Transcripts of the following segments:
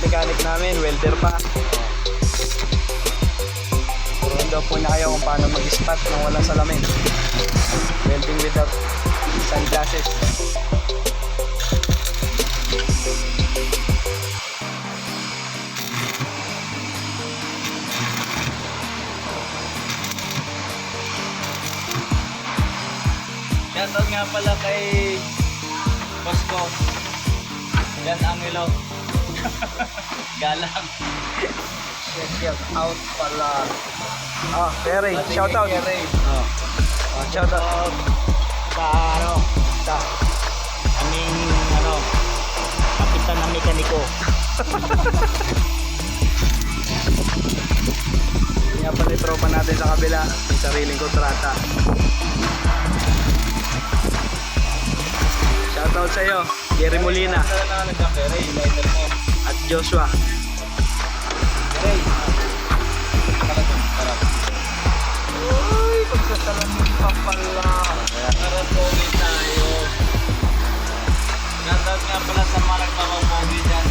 mechanic namin, welder pa. Turuan daw po niya kayo kung paano mag-spot nang walang salamin. Welding without sunglasses. Shoutout nga pala kay boss ko. Yan ang ilaw. Galang. Shout out pala. Ah, Perry, shout out. Oh. Shout out. Sa sa aming kapitan ng mekaniko. Nga pala yung tropa natin sa kabila. May sariling kontrata. Shout out sa iyo, Jerry Molina at Joshua. Uy, pagsasalamin pa pala. Karapogi tayo. Shoutout nga pala sa mga nagpapapogi dyan.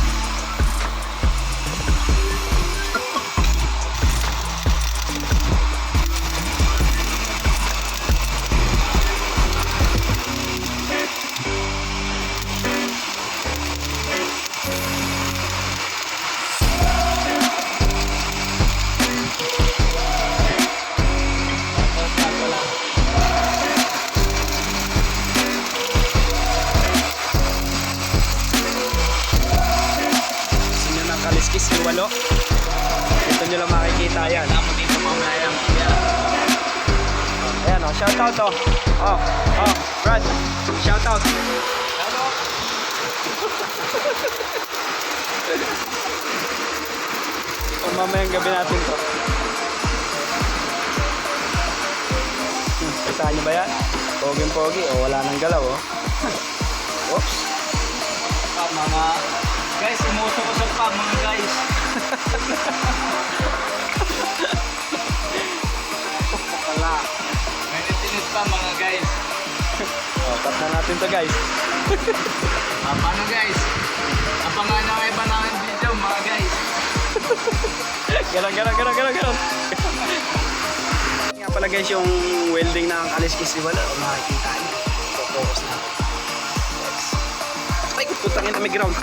Kaliskis yung walo. Dito nyo lang makikita yan. Tama dito mamaya. Ayan o, shout out o. Brad, shout out. Mamayang gabi natin to. Kita nyo ba yan? Poging-pogi o wala nang galaw o. Oops. Mga guys, umusok-usok pa mga guys. Wala. May natinit pa mga guys. Cut na natin to guys. Paano guys? Abangan nyo ang iba namin video mga guys. Ganon. Nga pala guys yung welding ng kaliskis ni wala. O makikita nyo. Focus na. Ay, putangin na may ground.